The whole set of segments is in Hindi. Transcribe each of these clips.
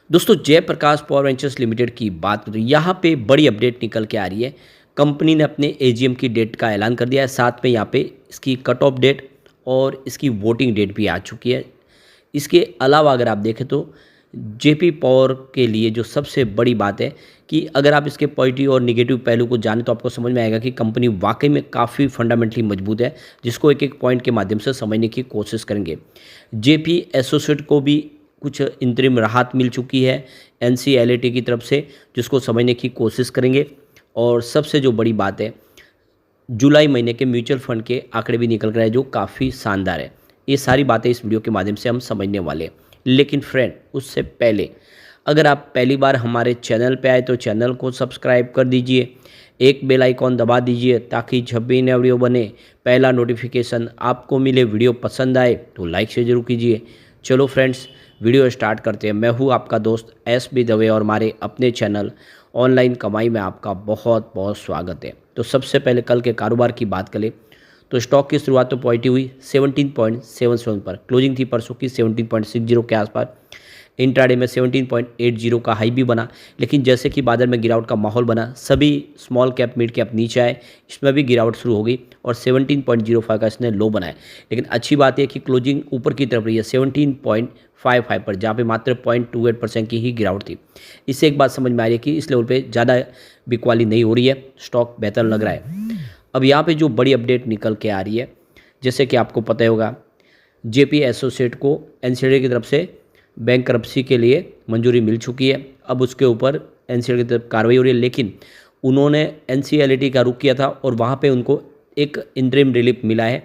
दोस्तों जयप्रकाश पावर वेंचर्स लिमिटेड की बात करें तो यहाँ पे बड़ी अपडेट निकल के आ रही है। कंपनी ने अपने एजीएम की डेट का ऐलान कर दिया है, साथ में यहाँ पे इसकी कट ऑफ डेट और इसकी वोटिंग डेट भी आ चुकी है। इसके अलावा अगर आप देखें तो जेपी पावर के लिए जो सबसे बड़ी बात है कि अगर आप इसके पॉजिटिव और निगेटिव पहलू को जानें तो आपको समझ में आएगा कि कंपनी वाकई में काफ़ी फंडामेंटली मजबूत है, जिसको एक एक पॉइंट के माध्यम से समझने की कोशिश करेंगे। जेपी एसोसिएट को भी कुछ इंतरिम राहत मिल चुकी है एनसीएलटी की तरफ से, जिसको समझने की कोशिश करेंगे। और सबसे जो बड़ी बात है, जुलाई महीने के म्यूचुअल फंड के आंकड़े भी निकल कर आए जो काफ़ी शानदार है। ये सारी बातें इस वीडियो के माध्यम से हम समझने वाले हैं। लेकिन फ्रेंड, उससे पहले अगर आप पहली बार हमारे चैनल पे आए तो चैनल को सब्सक्राइब कर दीजिए, एक बेल आइकॉन दबा दीजिए ताकि जब भी नया वीडियो बने पहला नोटिफिकेशन आपको मिले। वीडियो पसंद आए तो लाइक से जरूर कीजिए। चलो फ्रेंड्स, वीडियो स्टार्ट करते हैं। मैं हूँ आपका दोस्त एस.बी. दवे और हमारे अपने चैनल ऑनलाइन कमाई में आपका बहुत बहुत स्वागत है। तो सबसे पहले कल के कारोबार की बात करें तो स्टॉक की शुरुआत तो पॉजिटिव हुई 17.77 पर, क्लोजिंग थी परसों की 17.60 के आसपास। इंट्राडे में 17.80 का हाई भी बना, लेकिन जैसे कि बाजार में गिरावट का माहौल बना, सभी स्मॉल कैप मिड कैप नीचे आए, इसमें भी गिरावट शुरू हो गई और 17.05 का इसने लो बनाया। लेकिन अच्छी बात है कि क्लोजिंग ऊपर की तरफ रही है 17.55 पर, जहाँ पे मात्र 0.28% की ही गिरावट थी। इससे एक बात समझ में आ रही है कि इस लेवल पे ज़्यादा बिकवाली नहीं हो रही है, स्टॉक बेहतर लग रहा है। अब यहाँ पे जो बड़ी अपडेट निकल के आ रही है, जैसे कि आपको पता ही होगा, जेपी एसोसिएट को एनसीएलटी की तरफ से बैंक करप्सी के लिए मंजूरी मिल चुकी है। अब उसके ऊपर एनसीएलटी की तरफ कार्रवाई हो रही है, लेकिन उन्होंने एनसीएलटी का रुख किया था और वहाँ पे उनको एक इंटरिम रिलीफ मिला है।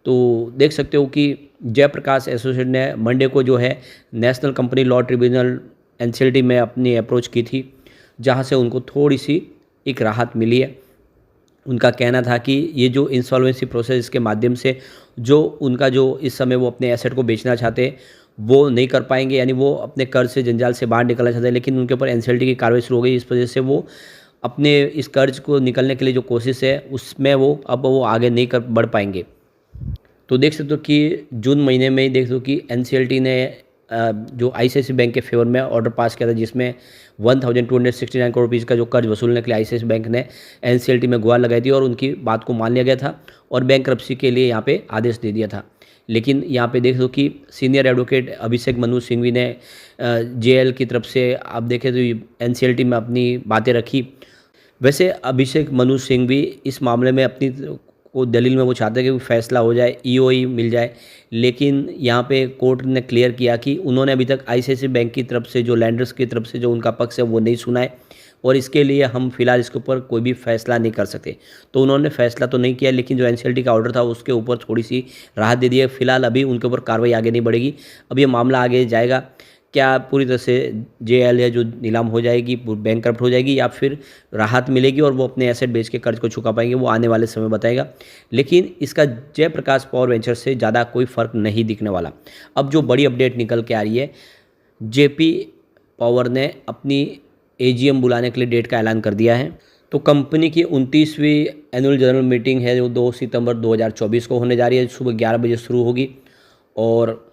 तो देख सकते हो कि जयप्रकाश एसोसिएट ने मंडे को जो है national company law tribunal NCLT में अपनी अप्रोच की थी, जहाँ से उनको थोड़ी सी एक राहत मिली है। उनका कहना था कि ये जो इंसॉल्वेंसी प्रोसेस के माध्यम से जो उनका जो इस समय वो अपने एसेट को बेचना चाहते हैं वो नहीं कर पाएंगे, यानी वो अपने कर्ज से जंजाल से बाहर निकलना चाहते हैं, लेकिन उनके ऊपर एनसीएलटी की कार्रवाई शुरू हो गई। इस वजह से वो अपने इस कर्ज को निकलने के लिए जो कोशिश है उसमें वो आगे नहीं कर बढ़ पाएंगे। तो देख सकते हो कि जून महीने में ही देख सकते हो कि एनसीएलटी ने जो आईसीआईसीआई बैंक के फेवर में ऑर्डर पास किया था, जिसमें 1269 करोड़ रुपीज़ का जो कर्ज वसूलने के लिए आईसीआईसीआई बैंक ने एनसीएलटी में गुहार लगाई थी और उनकी बात को मान लिया गया था और बैंक करप्सी के लिए यहाँ पे आदेश दे दिया था। लेकिन यहाँ पे देख दो कि सीनियर एडवोकेट अभिषेक मनु सिंघवी ने जेएल की तरफ से आप देखें तो एनसीएलटी में अपनी बातें रखी। वैसे अभिषेक मनु सिंघवी इस मामले में अपनी को दलील में वो चाहते हैं कि फैसला हो जाए, ईओई मिल जाए, लेकिन यहाँ पे कोर्ट ने क्लियर किया कि उन्होंने अभी तक आईसीआईसीआई बैंक की तरफ से जो लैंडर्स की तरफ से जो उनका पक्ष है वो नहीं सुना है और इसके लिए हम फिलहाल इसके ऊपर कोई भी फैसला नहीं कर सकते। तो उन्होंने फैसला तो नहीं किया, लेकिन जो एनसीएलटी का ऑर्डर था उसके ऊपर थोड़ी सी राहत दे दी है। फिलहाल अभी उनके ऊपर कार्रवाई आगे नहीं बढ़ेगी। अब ये मामला आगे जाएगा, क्या पूरी तरह से जेएल है जो नीलाम हो जाएगी, बैंक करप्ट हो जाएगी, या फिर राहत मिलेगी और वो अपने एसेट बेच के कर्ज को चुका पाएंगे, वो आने वाले समय बताएगा। लेकिन इसका जयप्रकाश पावर वेंचर से ज़्यादा कोई फ़र्क नहीं दिखने वाला। अब जो बड़ी अपडेट निकल के आ रही है, जेपी पावर ने अपनी एजीएम बुलाने के लिए डेट का ऐलान कर दिया है। तो कंपनी की 29वीं एनुअल जनरल मीटिंग है जो 2 सितंबर 2024 को होने जा रही है, सुबह 11 बजे शुरू होगी और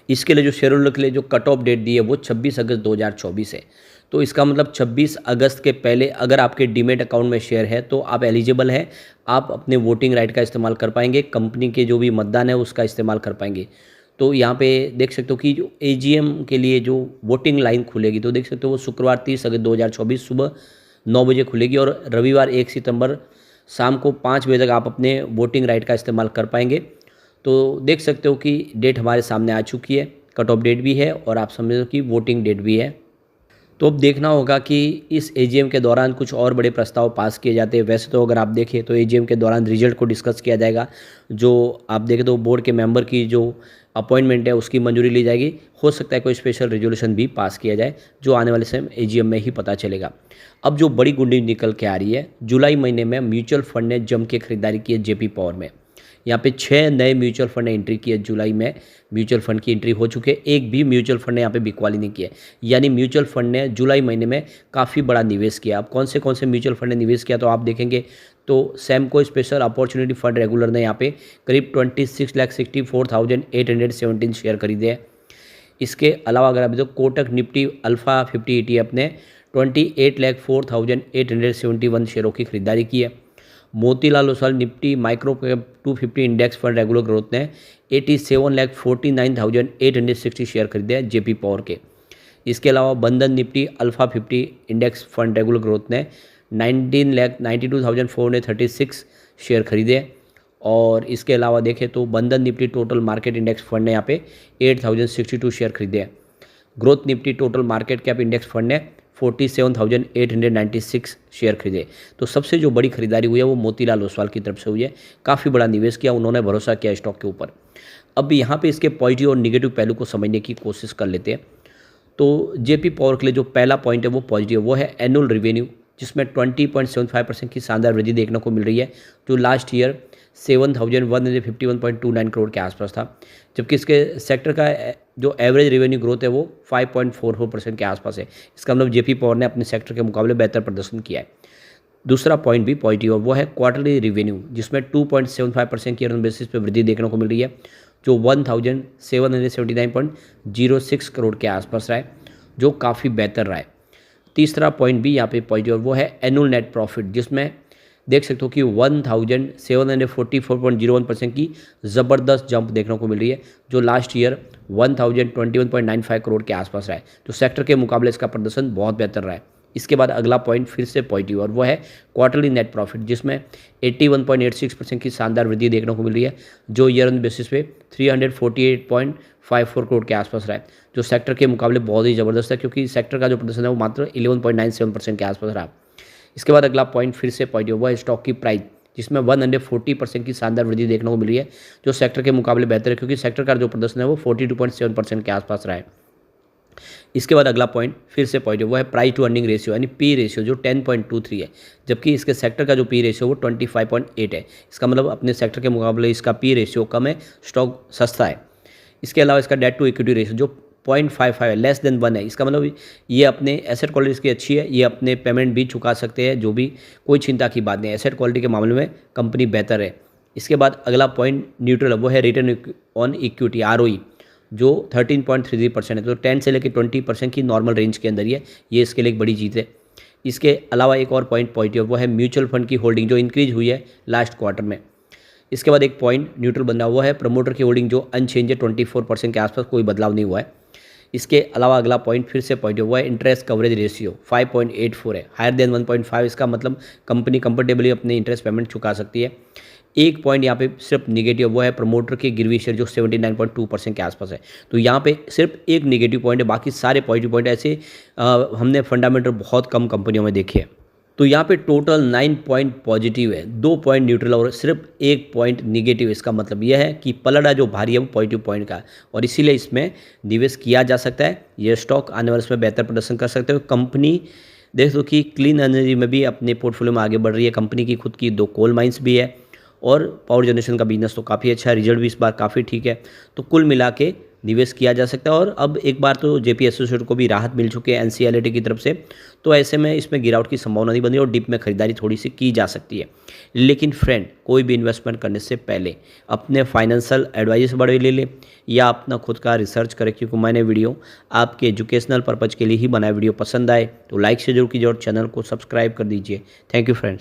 इसके लिए जो शेयर होल्डर के लिए जो कट ऑफ डेट दी है वो 26 अगस्त 2024 है। तो इसका मतलब 26 अगस्त के पहले अगर आपके डीमेट अकाउंट में शेयर है तो आप एलिजिबल हैं, आप अपने वोटिंग राइट का इस्तेमाल कर पाएंगे, कंपनी के जो भी मतदान है उसका इस्तेमाल कर पाएंगे। तो यहाँ पे देख सकते हो कि जो एजीएम के लिए जो वोटिंग लाइन खुलेगी तो देख सकते हो वो शुक्रवार 30 अगस्त 2024 सुबह 9 बजे खुलेगी और रविवार 1 सितंबर शाम को 5 बजे तक आप अपने वोटिंग राइट का इस्तेमाल कर पाएंगे। तो देख सकते हो कि डेट हमारे सामने आ चुकी है, कट ऑफ डेट भी है और आप समझ लो कि वोटिंग डेट भी है। तो अब देखना होगा कि इस एजीएम के दौरान कुछ और बड़े प्रस्ताव पास किए जाते हैं। वैसे तो अगर आप देखें तो एजीएम के दौरान रिजल्ट को डिस्कस किया जाएगा, जो आप देखें तो बोर्ड के मेंबर की जो अपॉइंटमेंट है उसकी मंजूरी ली जाएगी। हो सकता है कोई स्पेशल रेजोल्यूशन भी पास किया जाए, जो आने वाले समय एजीएम में ही पता चलेगा। अब जो बड़ी गुड न्यूज़ निकल के आ रही है, जुलाई महीने में म्यूचुअल फंड ने जम के खरीदारी की है जेपी पावर में। यहाँ पे 6 नए म्यूचुअल फंड ने एंट्री की है। जुलाई में म्यूचुअल फंड की एंट्री हो चुकी है, एक भी म्यूचुअल फंड ने यहाँ पे बिकवाली नहीं किया है, यानी म्यूचुअल फंड ने जुलाई महीने में काफ़ी बड़ा निवेश किया। अब कौन से म्यूचुअल फंड ने निवेश किया तो आप देखेंगे तो Samco special opportunity fund regular ने यहाँ पे करीब 26,64,817 शेयर खरीदे हैं। इसके अलावा अगर अभी तो कोटक निफ्टी अल्फा 50 ETF ने 28,04,871 शेयरों की खरीदारी की है। Motilal Oswal Nifty micro cap 250 index fund regular growth ने 87,49,860 शेयर खरीदे हैं जेपी पावर के। इसके अलावा बंधन Nifty alpha 50 index fund regular growth ने 19,92,436 शेयर खरीदे। और इसके अलावा देखें तो बंधन Nifty total market index fund ने यहाँ पे 8,062 शेयर खरीदे हैं। Growth Nifty total market cap index fund ने 47,896 शेयर खरीदे। तो सबसे जो बड़ी खरीदारी हुई है वो मोतीलाल ओसवाल की तरफ से हुई है। काफ़ी बड़ा निवेश किया, उन्होंने भरोसा किया स्टॉक के ऊपर। अब यहाँ पे इसके पॉजिटिव और निगेटिव पहलू को समझने की कोशिश कर लेते हैं। तो जेपी पावर के लिए जो पहला पॉइंट है वो पॉजिटिव, वो है एनुअल रेवेन्यू, जिसमें 20.75% की शानदार वृद्धि देखने को मिल रही है, जो लास्ट ईयर 7,151.29 करोड़ के आसपास था। जबकि इसके सेक्टर का जो एवरेज रेवेन्यू ग्रोथ है वो 5.44% के आसपास है। इसका मतलब जेपी पावर ने अपने सेक्टर के मुकाबले बेहतर प्रदर्शन किया है। दूसरा पॉइंट भी पॉजिटिव है, वो है क्वार्टरली रेवेन्यू, जिसमें 2.75% की अर्न बेसिस पर वृद्धि देखने को मिल रही है, जो 1,779.06 करोड़ के आसपास रहा है, जो काफ़ी बेहतर रहा है। तीसरा पॉइंट भी यहाँ पे पॉजिटिव है, वो है एनुअल नेट प्रॉफिट, जिसमें देख सकते हो कि 1,744.01% की ज़बरदस्त जंप देखने को मिल रही है, जो लास्ट ईयर 1,021.95 करोड़ के आसपास रहा है। तो सेक्टर के मुकाबले इसका प्रदर्शन बहुत बेहतर रहा है। इसके बाद अगला पॉइंट फिर से पॉजिटिव, और वो है क्वार्टरली नेट प्रॉफिट, जिसमें 81.86% की शानदार वृद्धि देखने को मिल रही है, जो ईयर ऑन बेसिस पे 348.54 करोड़ के आसपास रहा है, जो सेक्टर के मुकाबले बहुत ही ज़बरदस्त है, क्योंकि सेक्टर का जो प्रदर्शन है वो मात्र 11.97% के आसपास रहा। इसके बाद अगला पॉइंट फिर से पॉजिटिव, वो है स्टॉक की प्राइस, जिसमें 140% की शानदार वृद्धि देखने को मिल रही है, जो सेक्टर के मुकाबले बेहतर है, क्योंकि सेक्टर का जो प्रदर्शन है वो 42.7% के आसपास रहा है। इसके बाद अगला पॉइंट फिर से पॉजिटिव, वो है प्राइस टू अर्निंग रेशियो, यानी पी रेशियो, जो 10.23 है, जबकि इसके सेक्टर का जो पी रेशियो वो 25.8 है। इसका मतलब अपने सेक्टर के मुकाबले इसका पी रेशियो कम है, स्टॉक सस्ता है। इसके अलावा इसका डेट टू इक्विटी रेशियो जो 0.55 है, लेस देन 1 है। इसका मतलब ये अपने एसेट क्वालिटी इसकी अच्छी है, ये अपने पेमेंट भी चुका सकते हैं, जो भी कोई चिंता की बात नहीं है। एसेट क्वालिटी के मामले में कंपनी बेहतर है। इसके बाद अगला पॉइंट न्यूट्रल है, वो है रिटर्न ऑन इक्विटी ROE, जो 13.33% है। तो 10 से लेकर 20% की नॉर्मल रेंज के अंदर ही है, ये इसके लिए एक बड़ी जीत है। इसके अलावा एक और पॉइंट पॉजिटिव, वो है म्यूचुअल फंड की होल्डिंग, जो इंक्रीज हुई है लास्ट क्वार्टर में। इसके बाद एक पॉइंट न्यूट्रल बन रहा हुआ है प्रमोटर की होल्डिंग, जो अनचेंज है, 24% के आसपास, कोई बदलाव नहीं हुआ है। इसके अलावा अगला पॉइंट फिर से पॉजिटिव हुआ है इंटरेस्ट कवरेज रेशियो 5.84 है, हायर देन 1.5। इसका मतलब कंपनी कंफर्टेबली अपने इंटरेस्ट पेमेंट चुका सकती है। एक पॉइंट यहाँ पे सिर्फ निगेटिव, वो है प्रमोटर के गिरवी शेयर, जो 79.2% के आसपास है। तो यहाँ पे सिर्फ एक निगेटिव पॉइंट है, बाकी सारे पॉजिटिव पॉइंट ऐसे हमने फंडामेंटल बहुत कम कंपनियों में देखे हैं। तो यहाँ पे टोटल 9 पॉइंट पॉजिटिव है, 2 पॉइंट न्यूट्रल और सिर्फ 1 पॉइंट निगेटिव। इसका मतलब यह है कि पलड़ा जो भारी है वो पॉजिटिव पॉइंट का है, और इसीलिए इसमें निवेश किया जा सकता है। यह स्टॉक आने वाले में बेहतर प्रदर्शन कर सकते हो। कंपनी देख दो कि क्लीन एनर्जी में भी अपने पोर्टफोलियो में आगे बढ़ रही है। कंपनी की खुद की 2 कोल माइंस भी है, और पावर जनरेशन का बिजनेस तो काफ़ी अच्छा है, रिजल्ट भी इस बार काफ़ी ठीक है। तो कुल मिला के निवेश किया जा सकता है। और अब एक बार तो जेपी एसोसिएट को भी राहत मिल चुकी है NCLT की तरफ से, तो ऐसे में इसमें गिरावट की संभावना नहीं बन रही और डिप में खरीदारी थोड़ी सी की जा सकती है। लेकिन फ्रेंड, कोई भी इन्वेस्टमेंट करने से पहले अपने फाइनेंशियल एडवाइस बड़े ले ले, या अपना खुद का रिसर्च करें, क्योंकि मैंने वीडियो आपके एजुकेशनल पर्पज़ के लिए ही बनाया। वीडियो पसंद आए तो लाइक से जरूर कीजिए और चैनल को सब्सक्राइब कर दीजिए। Thank you friends.